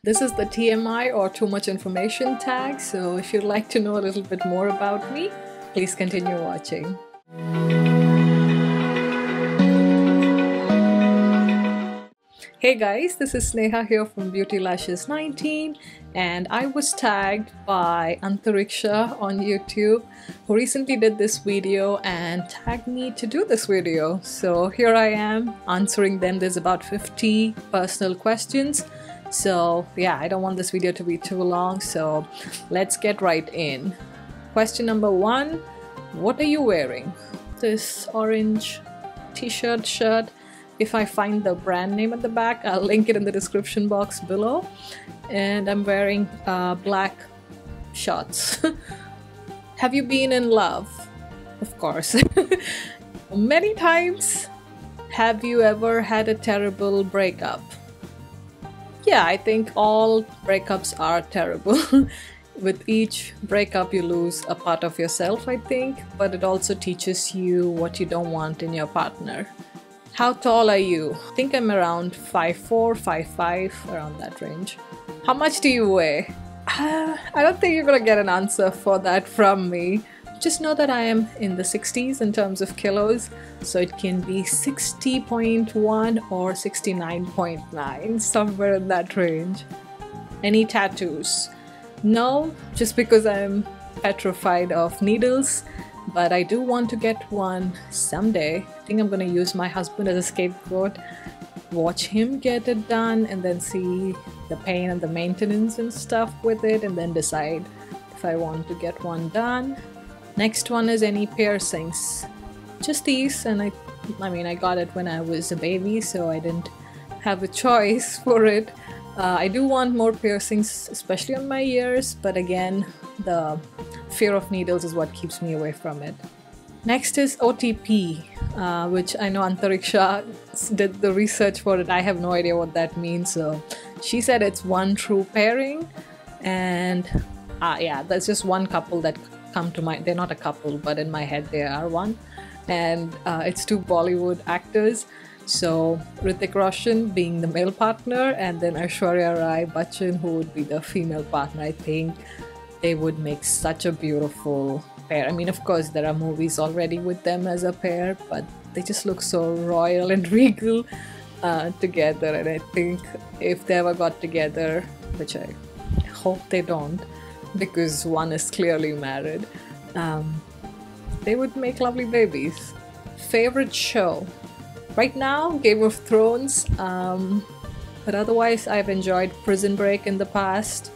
This is the TMI or too much information tag, so if you'd like to know a little bit more about me, please continue watching. Hey guys, this is Sneha here from Beautylashes19, and I was tagged by Antariksha on YouTube, who recently did this video and tagged me to do this video. So here I am answering them. There's about 50 personal questions. So yeah, I don't want this video to be too long, so let's get right in. Question number 1, what are you wearing? This orange t-shirt shirt. If I find the brand name at the back, I'll link it in the description box below. And I'm wearing black shorts. Have you been in love? Of course. Many times. Have you ever had a terrible breakup? Yeah, I think all breakups are terrible. With each breakup you lose a part of yourself, I think, but it also teaches you what you don't want in your partner. How tall are you? I think I'm around 5'4", 5'5", around that range. How much do you weigh? I don't think you're gonna get an answer for that from me. Just know that I am in the 60s in terms of kilos, so it can be 60.1 or 69.9, somewhere in that range. Any tattoos? No, just because I'm petrified of needles, but I do want to get one someday. I think I'm gonna use my husband as a scapegoat, watch him get it done, and then see the pain and the maintenance and stuff with it, and then decide if I want to get one done. Next one is any piercings. Just these, and I mean I got it when I was a baby, so I didn't have a choice for it. I do want more piercings, especially on my ears, but again, the fear of needles is what keeps me away from it. Next is OTP, which I know Antariksha did the research for it. I have no idea what that means, so she said it's one true pairing, and yeah, that's just one couple that come to mind. They're not a couple, but in my head they are one, and it's two Bollywood actors. So Hrithik Roshan being the male partner, and then Aishwarya Rai Bachchan, who would be the female partner. I think they would make such a beautiful pair. I mean, of course there are movies already with them as a pair, but they just look so royal and regal together, and I think if they ever got together, which I hope they don't, because one is clearly married, they would make lovely babies. Favorite show? Right now, Game of Thrones, but otherwise I've enjoyed Prison Break in the past.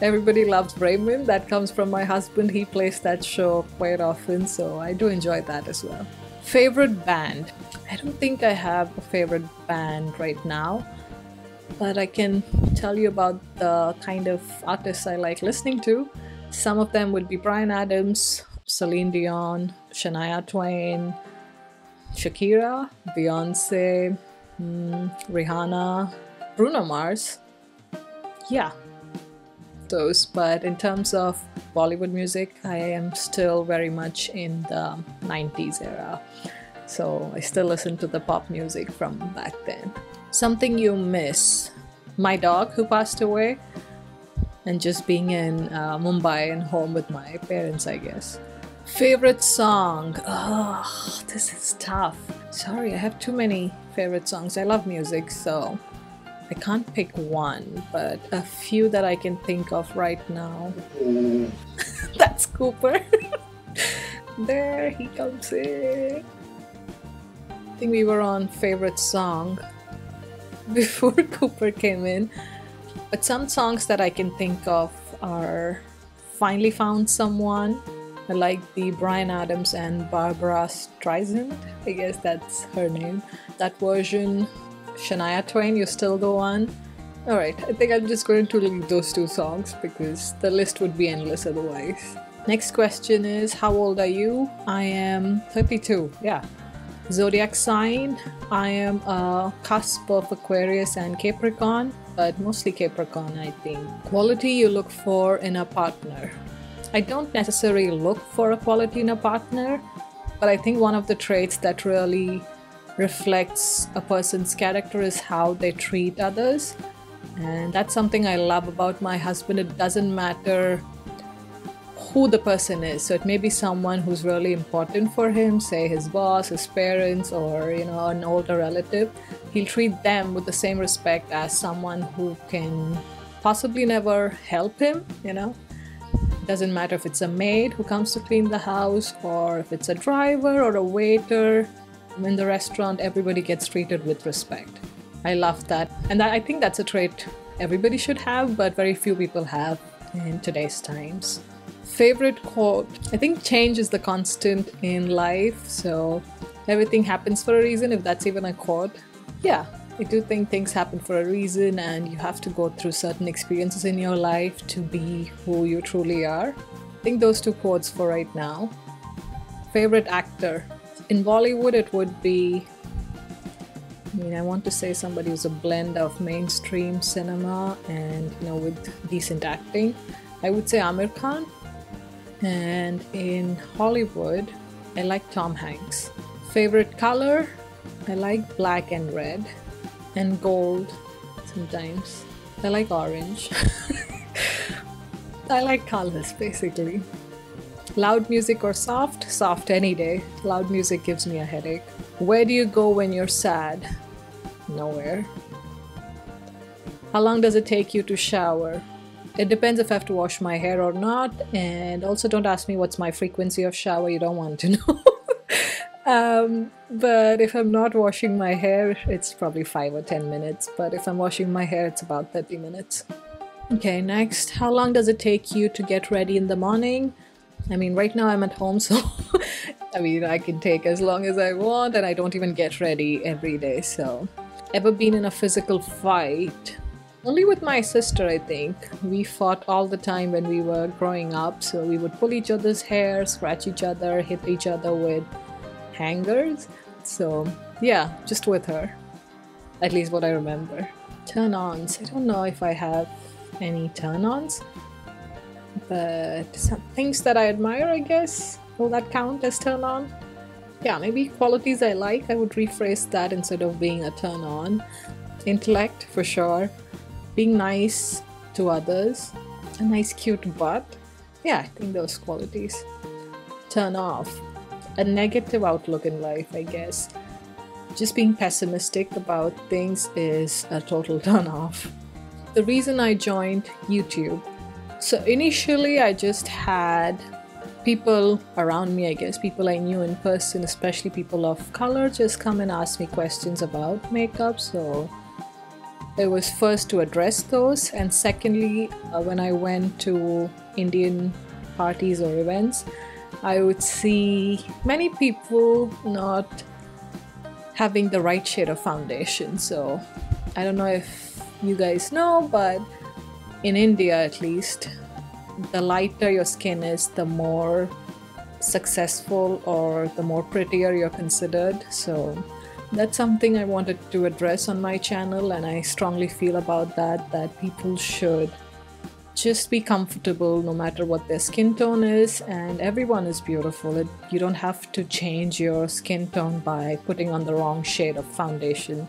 Everybody loves Raymond. That comes from my husband. He plays that show quite often, so I do enjoy that as well. Favorite band? I don't think I have a favorite band right now, but I can tell you about the kind of artists I like listening to. Some of them would be Bryan Adams, Celine Dion, Shania Twain, Shakera, Beyonce, Rihanna, Bruno Mars. Yeah, those. But in terms of Bollywood music, I am still very much in the 90s era. So I still listen to the pop music from back then. Something you miss? My dog who passed away, and just being in Mumbai and home with my parents, I guess. Favorite song? Oh, this is tough. Sorry, I have too many favorite songs. I love music, so I can't pick one, but a few that I can think of right now. That's Cooper. There he comes in. I think we were on favorite song before Cooper came in, but some songs that I can think of are Finally Found Someone. I like the Bryan Adams and Barbara Streisand, I guess that's her name. That version, Shania Twain, You're Still the One. Alright, I think I'm just going to leave those two songs because the list would be endless otherwise. Next question is, how old are you? I am 32, yeah. Zodiac sign, I am a cusp of Aquarius and Capricorn, but mostly Capricorn, I think. Quality you look for in a partner. I don't necessarily look for a quality in a partner, but I think one of the traits that really reflects a person's character is how they treat others. And that's something I love about my husband. It doesn't matter who the person is. So it may be someone who's really important for him, say his boss, his parents, or an older relative. He'll treat them with the same respect as someone who can possibly never help him. Doesn't matter if it's a maid who comes to clean the house, or if it's a driver or a waiter in the restaurant. Everybody gets treated with respect. I love that, and I think that's a trait everybody should have, but very few people have in today's times. Favorite quote? I think change is the constant in life, so everything happens for a reason, if that's even a quote. Yeah, I do think things happen for a reason, and you have to go through certain experiences in your life to be who you truly are. I think those two quotes for right now. Favorite actor? In Bollywood, it would be, I want to say somebody who's a blend of mainstream cinema and, with decent acting. I would say Amir Khan. And in Hollywood, I like Tom Hanks. Favorite color? I like black and red. And gold sometimes. I like orange. I like colors basically. Loud music or soft? Soft any day. Loud music gives me a headache. Where do you go when you're sad? Nowhere. How long does it take you to shower? It depends if I have to wash my hair or not, and also don't ask me what's my frequency of shower, you don't want to know. But if I'm not washing my hair, it's probably 5 or 10 minutes, but if I'm washing my hair, it's about 30 minutes. Okay, next. How long does it take you to get ready in the morning? Right now I'm at home, so I can take as long as I want, and I don't even get ready every day, so. Ever been in a physical fight? Only with my sister, I think. We fought all the time when we were growing up, so we would pull each other's hair, scratch each other, hit each other with hangers. So yeah, just with her. At least what I remember. Turn-ons. I don't know if I have any turn-ons, but some things that I admire, I guess. Will that count as turn-on? Yeah, maybe qualities I like. I would rephrase that instead of being a turn-on. Intellect, for sure. Being nice to others, a nice cute butt. Yeah, I think those qualities. Turn off. A negative outlook in life, I guess. Just being pessimistic about things is a total turn off. The reason I joined YouTube. So initially I just had people around me, I guess, people I knew in person, especially people of color, just come and ask me questions about makeup. So it was first to address those, and secondly, when I went to Indian parties or events, I would see many people not having the right shade of foundation. So I don't know if you guys know, but in India at least, the lighter your skin is, the more successful or the more prettier you're considered. So that's something I wanted to address on my channel, and I strongly feel about that people should just be comfortable no matter what their skin tone is, and everyone is beautiful. You don't have to change your skin tone by putting on the wrong shade of foundation,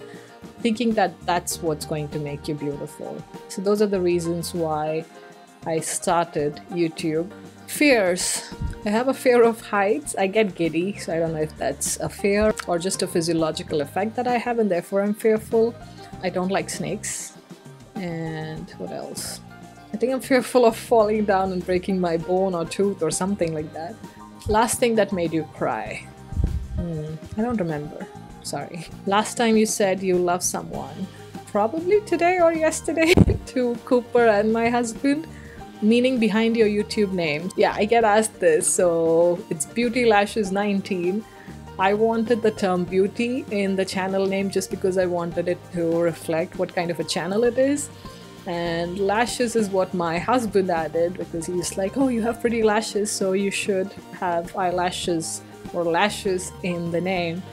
thinking that that's what's going to make you beautiful. So those are the reasons why I started YouTube. Fears. I have a fear of heights. I get giddy, so I don't know if that's a fear or just a physiological effect that I have, and therefore I'm fearful. I don't like snakes. And what else? I think I'm fearful of falling down and breaking my bone or tooth or something like that. Last thing that made you cry. I don't remember. Sorry. Last time you said you love someone. Probably today or yesterday to Cooper and my husband. Meaning behind your YouTube name. Yeah, I get asked this, so it's Beautylashes19. I wanted the term beauty in the channel name just because I wanted it to reflect what kind of a channel it is. And lashes is what my husband added, because he's like, oh, you have pretty lashes, so you should have eyelashes or lashes in the name.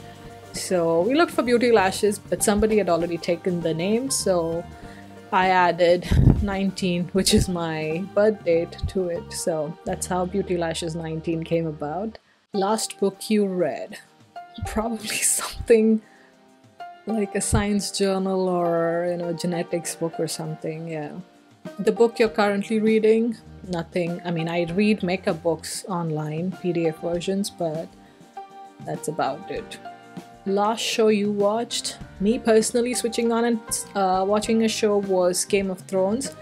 So we looked for beauty lashes, but somebody had already taken the name, so I added 19, which is my birth date, to it. So that's how Beautylashes19 came about. Last book you read? Probably something like a science journal or, you know, genetics book or something. Yeah. The book you're currently reading, nothing. I mean, I read makeup books online, PDF versions, but that's about it. Last show you watched? Me personally switching on and watching a show was Game of Thrones.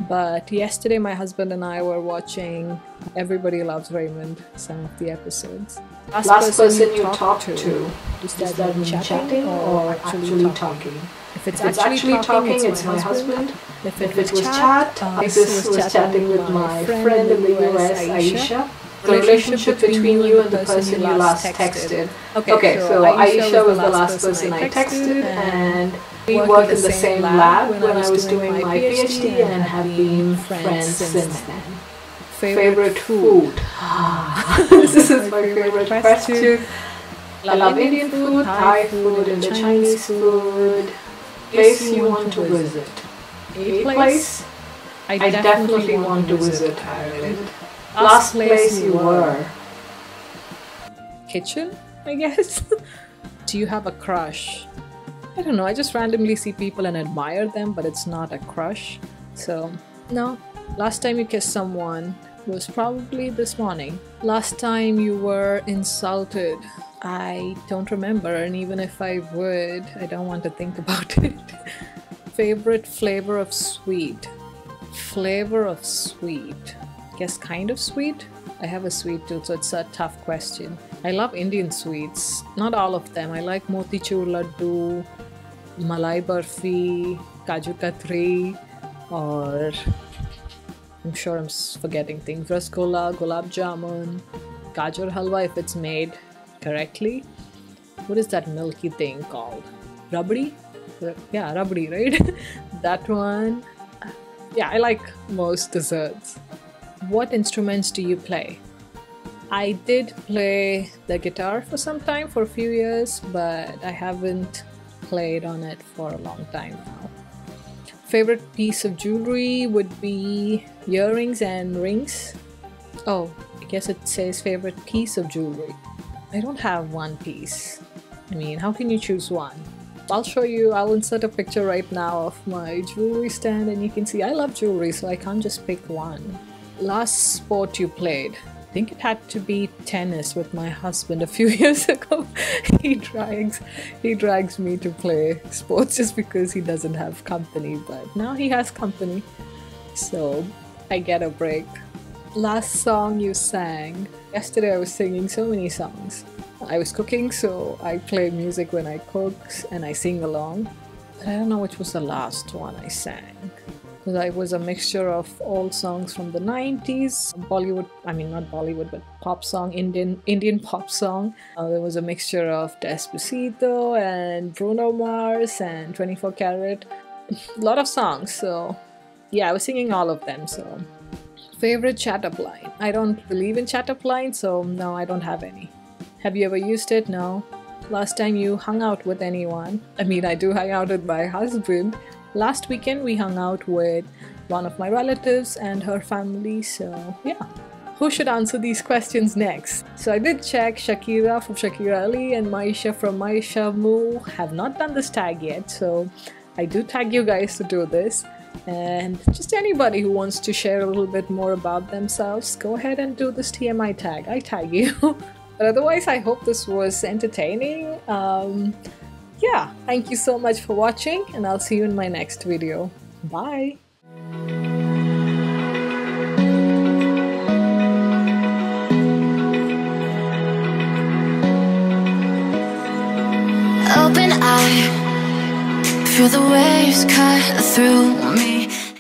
But yesterday my husband and I were watching Everybody Loves Raymond, some of the episodes. Last person you talked to, is that mean chatting or actually talking? If it's actually talking, it's my husband. If it was chat, this was chatting with my friend in the US, Aisha. The relationship between you and the person you last texted. Okay, so Aisha was the last person I texted, and we worked in the same lab when I was doing my PhD and have been friends since then. Favorite food? This is my favorite question. I love Indian food, Thai food, and the Chinese food. Place you want to visit? A place? I definitely want to visit Ireland. Last place you were? Kitchen, I guess. Do you have a crush? I don't know, I just randomly see people and admire them, but it's not a crush. So, no. Last time you kissed someone was probably this morning. Last time you were insulted? I don't remember, and even if I would, I don't want to think about it. Favorite flavor of sweet? Flavor of sweet? Guess kind of sweet? I have a sweet tooth, so it's a tough question. I love Indian sweets. Not all of them. I like motichur laddu, malai barfi, kaju katri, or I'm sure I'm forgetting things. Rasgulla, gulab jamun, gajar halwa if it's made correctly. What is that milky thing called? Rabdi? Yeah, rabdi, right? That one. Yeah, I like most desserts. What instruments do you play? I did play the guitar for some time, for a few years, but I haven't played on it for a long time now. Favorite piece of jewelry would be earrings and rings. Oh, I guess it says favorite piece of jewelry. I don't have one piece. I mean, how can you choose one? I'll show you, I'll insert a picture right now of my jewelry stand and you can see I love jewelry, so I can't just pick one. Last sport you played? I think it had to be tennis with my husband a few years ago. He drags me to play sports just because he doesn't have company, but now he has company, so I get a break. Last song you sang? Yesterday I was singing so many songs. I was cooking, so I play music when I cook and I sing along. But I don't know which was the last one I sang. Because it was a mixture of old songs from the 90s, Bollywood, I mean not Bollywood, but pop song, Indian pop song. There was a mixture of Despacito and Bruno Mars and 24 Karat. A lot of songs, so yeah, I was singing all of them. So favorite chat up line? I don't believe in chat up line, so no, I don't have any. Have you ever used it? No. Last time you hung out with anyone? I mean, I do hang out with my husband. Last weekend we hung out with one of my relatives and her family, so yeah. Who should answer these questions next? So I did check. Shakera from Shakera Ali and Maisha from Maisha M have not done this tag yet, so I do tag you guys to do this. And just anybody who wants to share a little bit more about themselves, go ahead and do this TMI tag. I tag you. But otherwise, I hope this was entertaining. Yeah, thank you so much for watching, and I'll see you in my next video. Bye! Open eye, feel the waves cut through me.